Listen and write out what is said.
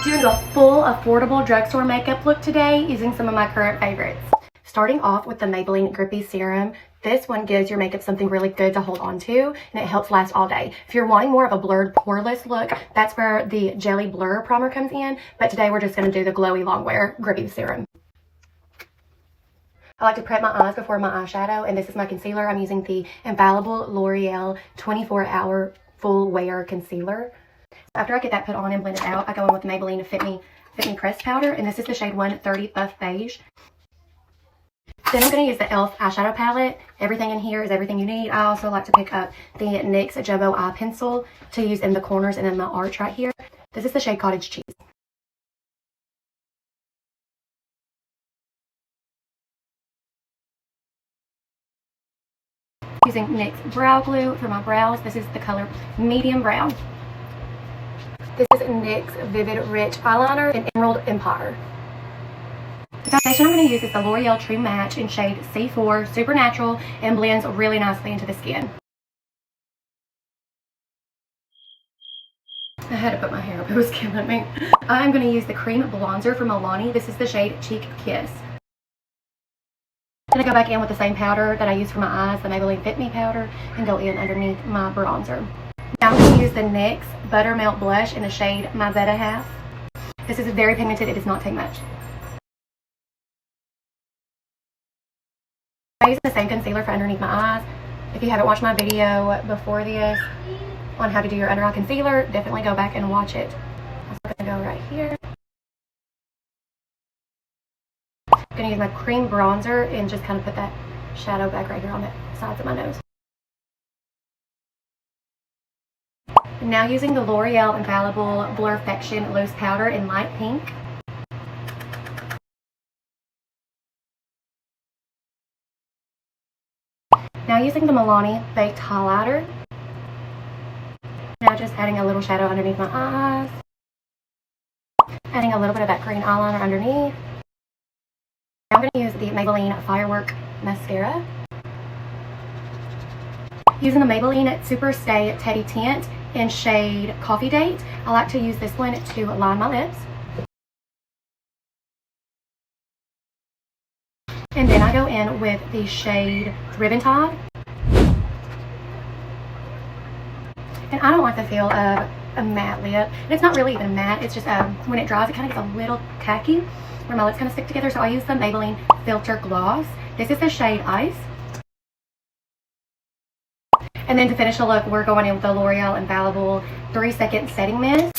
Doing a full affordable drugstore makeup look today using some of my current favorites. Starting off with the Maybelline Grippy Serum. This one gives your makeup something really good to hold on to, and it helps last all day. If you're wanting more of a blurred, poreless look, that's where the Jelly Blur Primer comes in, but today we're just going to do the glowy longwear Grippy Serum. I like to prep my eyes before my eyeshadow, and this is my concealer. I'm using the Infallible L'Oreal 24-Hour Full Wear Concealer. After I get that put on and blend it out, I go in with the Maybelline Fit Me Pressed Powder, and this is the shade 130 Buff Beige. Then I'm going to use the e.l.f. eyeshadow palette. Everything in here is everything you need. I also like to pick up the NYX Jumbo Eye Pencil to use in the corners and in my arch right here. This is the shade Cottage Cheese. Using NYX Brow Glue for my brows. This is the color Medium Brown. This is NYX Vivid Rich Eyeliner in Emerald Empire. The foundation I'm going to use is the L'Oreal True Match in shade C4, super natural, and blends really nicely into the skin. I had to put my hair up, it was killing me. I'm going to use the cream bronzer from Milani. This is the shade Cheek Kiss. Then I go back in with the same powder that I used for my eyes, the Maybelline Fit Me powder, and go in underneath my bronzer. Now I'm going to use the NYX Buttermelt Blush in the shade My Better Half. This is very pigmented, it does not take much. I use the same concealer for underneath my eyes. If you haven't watched my video before this on how to do your under eye concealer, definitely go back and watch it. I'm going to go right here. I'm going to use my cream bronzer and just kind of put that shadow back right here on the sides of my nose. Now using the L'Oreal Infallible Blurfection Loose Powder in light pink. Now using the Milani Baked Highlighter. Now just adding a little shadow underneath my eyes. Adding a little bit of that green eyeliner underneath. Now I'm going to use the Maybelline Firework Mascara. Using the Maybelline Super Stay Teddy Tint in shade Coffee Date. I like to use this one to line my lips. And then I go in with the shade Ribbon Tide. And I don't like the feel of a matte lip. And it's not really even matte, it's just when it dries it kind of gets a little tacky where my lips kind of stick together. So I use the Maybelline Filter Gloss. This is the shade Ice. And then to finish the look, we're going in with the L'Oreal Infallible 3-Second Setting Mist.